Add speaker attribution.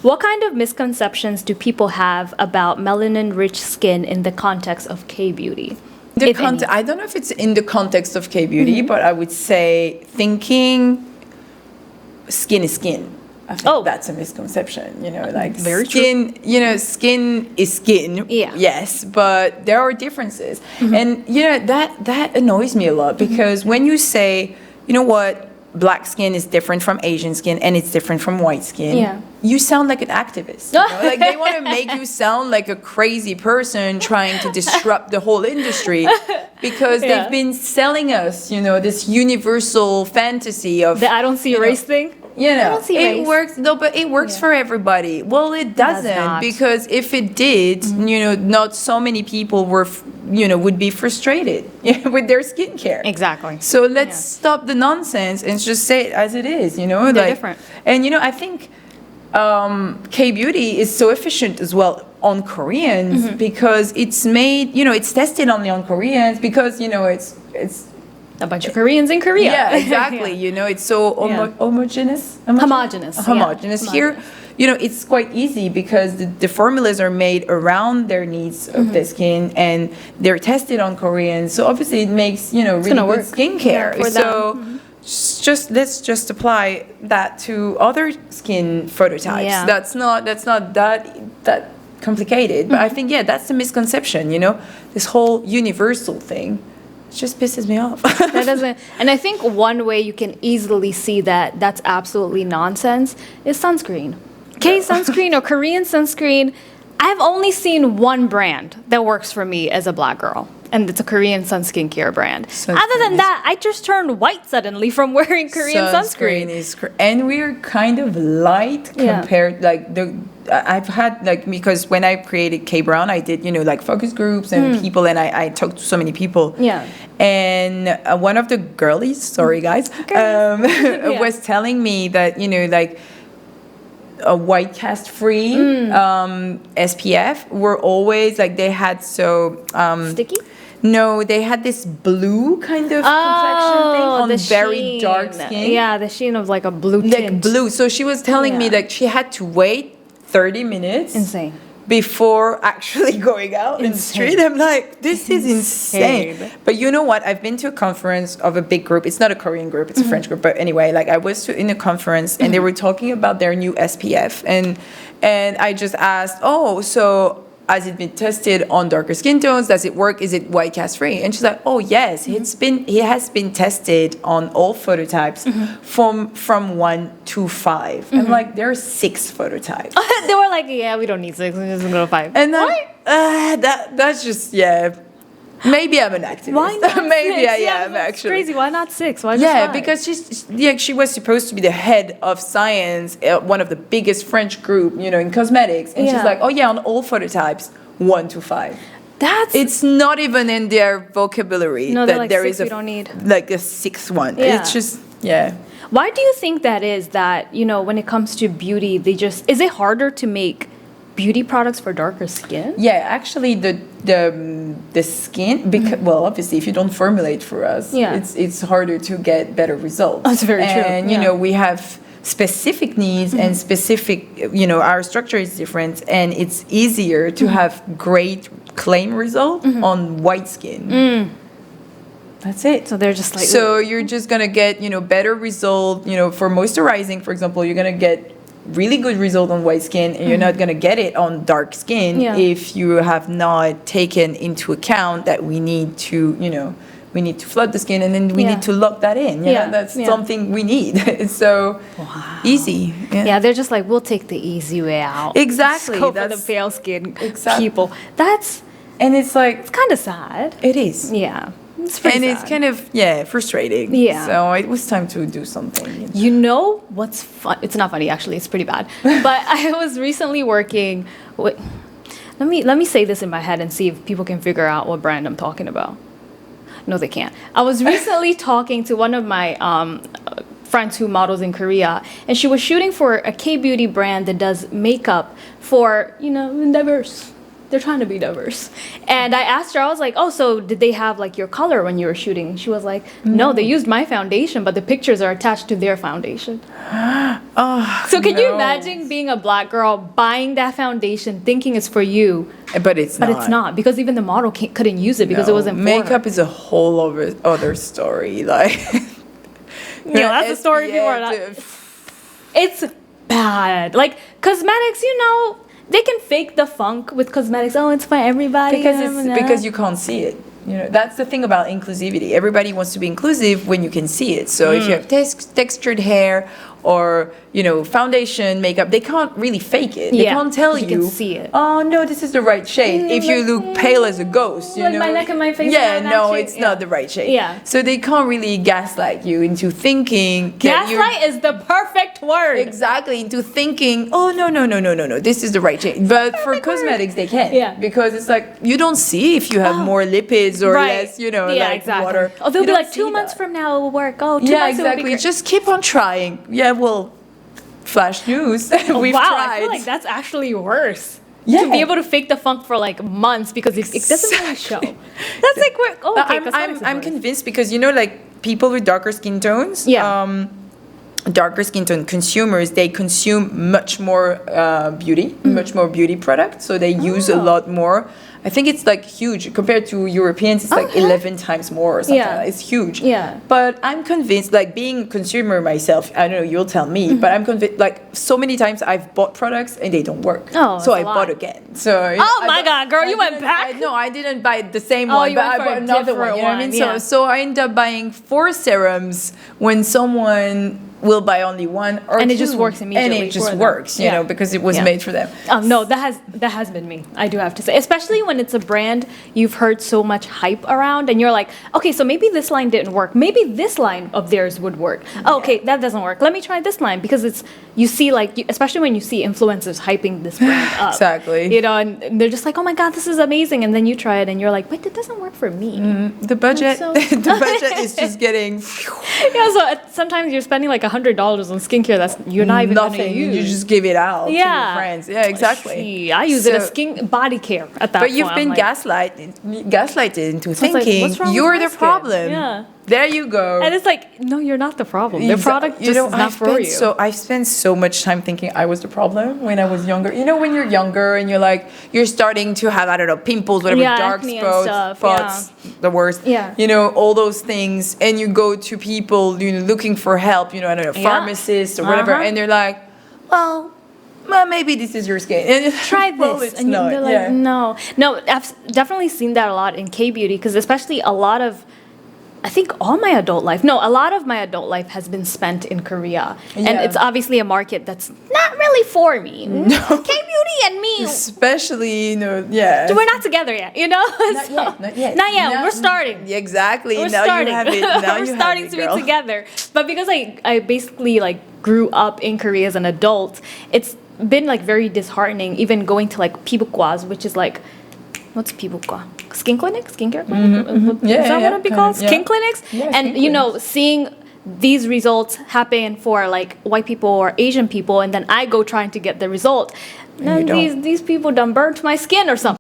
Speaker 1: What kind of misconceptions do people have about melanin-rich skin in the context of Kbeauty?
Speaker 2: I don't know if it's in the context of Kbeauty, but I would say thinking skin is skin. I think that's a misconception, like
Speaker 1: Very
Speaker 2: skin, skin is skin.
Speaker 1: Yeah.
Speaker 2: Yes, but there are differences. And, that annoys me a lot because when you say, you know what, black skin is different from Asian skin and it's different from white skin, you sound like an activist. Like they want to make you sound like a crazy person trying to disrupt the whole industry because they've been selling us, this universal fantasy of
Speaker 1: the I don't see race thing.
Speaker 2: It works. No, but it works for everybody. Well, it doesn't because if it did, not so many people would be frustrated with their skincare.
Speaker 1: Exactly.
Speaker 2: So let's stop the nonsense and just say it as it is.
Speaker 1: They're different.
Speaker 2: And I think Kbeauty is so efficient as well on Koreans because it's made. It's tested only on Koreans because it's
Speaker 1: a bunch of Koreans in Korea.
Speaker 2: Yeah, exactly. It's so homogeneous.
Speaker 1: Homogeneous.
Speaker 2: Here, it's quite easy because the formulas are made around their needs of the skin and they're tested on Koreans. So obviously it makes, really good skincare. Let's just apply that to other skin phototypes.
Speaker 1: Yeah.
Speaker 2: That's not that complicated. But I think, that's the misconception, this whole universal thing. It just pisses me off.
Speaker 1: That doesn't, and I think one way you can easily see that that's absolutely nonsense is sunscreen. Sunscreen or Korean sunscreen. I've only seen one brand that works for me as a black girl, and it's a Korean skincare brand. Other than that, I just turned white suddenly from wearing Korean sunscreen.
Speaker 2: And we're kind of light compared, I've had, because when I created Kbeauty, I did, focus groups and people, and I talked to so many people.
Speaker 1: Yeah.
Speaker 2: And one of the girlies, sorry guys, was telling me that, a white cast free SPF were always, they had
Speaker 1: sticky?
Speaker 2: No, they had this blue kind of complexion thing on very dark skin.
Speaker 1: Yeah, the sheen of a blue tint.
Speaker 2: Blue. So she was telling me she had to wait 30 minutes.
Speaker 1: Insane.
Speaker 2: Before actually going out in the street. I'm like, this is insane. But you know what? I've been to a conference of a big group. It's not a Korean group, it's a French group. But anyway, I was in a conference and they were talking about their new SPF. And I just asked, so has it been tested on darker skin tones? Does it work? Is it white cast free? And she's like, oh yes, it has been tested on all phototypes from 1 to 5. I'm like, there are 6 phototypes.
Speaker 1: They were like, yeah, we don't need 6, we just go to 5.
Speaker 2: And that's just maybe I'm an activist.
Speaker 1: Why not
Speaker 2: Maybe
Speaker 1: 6?
Speaker 2: I am actually.
Speaker 1: Crazy. Why not 6? Why just 5?
Speaker 2: Because she was supposed to be the head of science at one of the biggest French group, in cosmetics, and she's like, on all phototypes 1 to 5. It's not even in their vocabulary that there is
Speaker 1: we don't need
Speaker 2: a 6th one. It's just
Speaker 1: Why do you think that is? That when it comes to beauty, is it harder to make beauty products for darker skin?
Speaker 2: Yeah, actually, the skin, because obviously, if you don't formulate for us, it's harder to get better results.
Speaker 1: That's very true.
Speaker 2: And we have specific needs and specific, our structure is different, and it's easier to have great claim result on white skin. That's it.
Speaker 1: So they're just
Speaker 2: so you're just gonna get better result. For moisturizing, for example, you're gonna get really good result on white skin, and you're not going to get it on dark skin if you have not taken into account that we need to flood the skin, and then we need to lock that in. That's something we need. It's so easy.
Speaker 1: They're just like, we'll take the easy way out.
Speaker 2: Exactly.
Speaker 1: Go for the pale skin people. And it's kind of sad.
Speaker 2: It is.
Speaker 1: Yeah. It's sad.
Speaker 2: It's kind of frustrating.
Speaker 1: Yeah.
Speaker 2: So it was time to do something.
Speaker 1: You know what's fun? It's not funny actually. It's pretty bad. But I was recently working with. Let me say this in my head and see if people can figure out what brand I'm talking about. No, they can't. I was recently talking to one of my friends who models in Korea, and she was shooting for a Kbeauty brand that does makeup for diverse. They're trying to be diverse. And I asked her, I was like, so did they have your color when you were shooting? She was like, no, they used my foundation, but the pictures are attached to their foundation.
Speaker 2: Oh,
Speaker 1: So can you
Speaker 2: no.
Speaker 1: imagine being a black girl buying that foundation thinking it's for you,
Speaker 2: But it's
Speaker 1: but
Speaker 2: not.
Speaker 1: it's not, because even the model couldn't use it because it
Speaker 2: No,
Speaker 1: wasn't for
Speaker 2: makeup
Speaker 1: her.
Speaker 2: is a whole other story. Like,
Speaker 1: That's a story people are not. It's bad. Like cosmetics, they can fake the funk with cosmetics. Oh, it's for everybody.
Speaker 2: Because you can't see it. That's the thing about inclusivity. Everybody wants to be inclusive when you can see it. So if you have textured hair or foundation, makeup, they can't really fake it. They can't tell
Speaker 1: you can see it.
Speaker 2: Oh no, this is the right shade. If you look pale as a ghost,
Speaker 1: Like my neck and my face
Speaker 2: Yeah,
Speaker 1: are not
Speaker 2: no,
Speaker 1: that
Speaker 2: it's
Speaker 1: shade.
Speaker 2: not the right shade.
Speaker 1: Yeah.
Speaker 2: So they can't really gaslight you into thinking. that you're-
Speaker 1: Gaslight is the perfect word.
Speaker 2: Exactly, into thinking, oh no, this is the right shade. But for cosmetics, they can.
Speaker 1: Yeah.
Speaker 2: Because it's like, you don't see if you have more lipids or less, water.
Speaker 1: Oh, they'll
Speaker 2: You
Speaker 1: be
Speaker 2: don't
Speaker 1: like 2
Speaker 2: see
Speaker 1: months
Speaker 2: that.
Speaker 1: from now it will work. Oh, 2
Speaker 2: Yeah,
Speaker 1: months it will be
Speaker 2: exactly.
Speaker 1: great.
Speaker 2: Just keep on trying. Yeah, well, flash news. We've
Speaker 1: wow,
Speaker 2: tried.
Speaker 1: I feel like that's actually worse.
Speaker 2: Yeah.
Speaker 1: To be able to fake the funk for like months because it doesn't really show. That's like okay. cosmetics is
Speaker 2: I'm
Speaker 1: worse.
Speaker 2: convinced because like people with darker skin tones.
Speaker 1: Yeah.
Speaker 2: Darker skin tone consumers, they consume much more beauty, much more beauty products. So they use a lot more. I think it's like huge compared to Europeans. It's like 11 times more or something.
Speaker 1: Yeah.
Speaker 2: It's huge.
Speaker 1: Yeah.
Speaker 2: But I'm convinced, like being a consumer myself, I don't know, you'll tell me, but I'm convinced, like so many times I've bought products and they don't work.
Speaker 1: Oh,
Speaker 2: so
Speaker 1: that's
Speaker 2: I
Speaker 1: a lot.
Speaker 2: bought again. So
Speaker 1: Oh my God, girl, you went
Speaker 2: didn't-
Speaker 1: back?
Speaker 2: No, I didn't buy the same
Speaker 1: Oh,
Speaker 2: one,
Speaker 1: you
Speaker 2: but
Speaker 1: went
Speaker 2: I
Speaker 1: for
Speaker 2: bought
Speaker 1: a
Speaker 2: another one.
Speaker 1: different
Speaker 2: You know what I mean?
Speaker 1: one, yeah.
Speaker 2: So I end up buying 4 serums when someone will buy only one or
Speaker 1: And
Speaker 2: two.
Speaker 1: it just works immediately
Speaker 2: And it just
Speaker 1: for them.
Speaker 2: works,
Speaker 1: Yeah.
Speaker 2: because it was
Speaker 1: Yeah.
Speaker 2: made for them.
Speaker 1: No, that has been me. I do have to say, especially when it's a brand you've heard so much hype around, and you're like, okay, so maybe this line didn't work. Maybe this line of theirs would work. Oh, okay, that doesn't work. Let me try this line because you see especially when you see influencers hyping this brand up.
Speaker 2: Exactly.
Speaker 1: And they're just like, oh my God, this is amazing, and then you try it and you're like, wait, that doesn't work for me.
Speaker 2: The budget,
Speaker 1: So-
Speaker 2: the budget is just getting
Speaker 1: Yeah, so sometimes you're spending like $100 on skincare that's you're not even gonna
Speaker 2: nothing.
Speaker 1: use.
Speaker 2: You just give it out to your friends. Yeah, exactly.
Speaker 1: Gee, I use it as
Speaker 2: So-
Speaker 1: body care at that
Speaker 2: But
Speaker 1: point.
Speaker 2: you've been
Speaker 1: I'm like,
Speaker 2: gaslighted into
Speaker 1: it's like,
Speaker 2: thinking
Speaker 1: what's wrong with
Speaker 2: you're
Speaker 1: my
Speaker 2: the
Speaker 1: skin?
Speaker 2: problem.
Speaker 1: Yeah.
Speaker 2: There you go.
Speaker 1: And it's like, no, you're not the problem. The product just is not for you.
Speaker 2: I've spent so much time thinking I was the problem when I was younger. When you're younger and you're starting to have, I don't know, pimples, whatever,
Speaker 1: Yeah,
Speaker 2: dark
Speaker 1: acne and stuff,
Speaker 2: spots, the worst.
Speaker 1: Yeah.
Speaker 2: All those things. And you go to people, looking for help, I don't know, pharmacists or whatever.
Speaker 1: Uh-huh.
Speaker 2: And they're like, well, maybe this is your skin. And
Speaker 1: Try this.
Speaker 2: Well, it's
Speaker 1: and
Speaker 2: not.
Speaker 1: they're like,
Speaker 2: Yeah.
Speaker 1: no. I've definitely seen that a lot in Kbeauty because especially a lot of my adult life has been spent in Korea. And
Speaker 2: Yeah.
Speaker 1: it's obviously a market that's not really for me.
Speaker 2: No.
Speaker 1: Kbeauty and me,
Speaker 2: Especially, yeah.
Speaker 1: we're not together yet,
Speaker 2: Not yet, not yet.
Speaker 1: Not yet.
Speaker 2: Now-
Speaker 1: We're starting.
Speaker 2: Exactly.
Speaker 1: We're
Speaker 2: now
Speaker 1: starting.
Speaker 2: you have it. Now
Speaker 1: We're
Speaker 2: you
Speaker 1: starting
Speaker 2: have
Speaker 1: to
Speaker 2: it, girl.
Speaker 1: be together. But because I basically grew up in Korea as an adult, it's been very disheartening even going to Pibukwas, which is what's Pibukwa? Skin clinic? Skincare clinic?
Speaker 2: Yeah,
Speaker 1: Is that what it'd be called?
Speaker 2: yeah.
Speaker 1: Skin clinics?
Speaker 2: Yeah,
Speaker 1: And
Speaker 2: skin clinics.
Speaker 1: seeing these results happen for white people or Asian people, and then I go trying to get the result.
Speaker 2: you
Speaker 1: Then
Speaker 2: don't.
Speaker 1: these people done burnt my skin or something.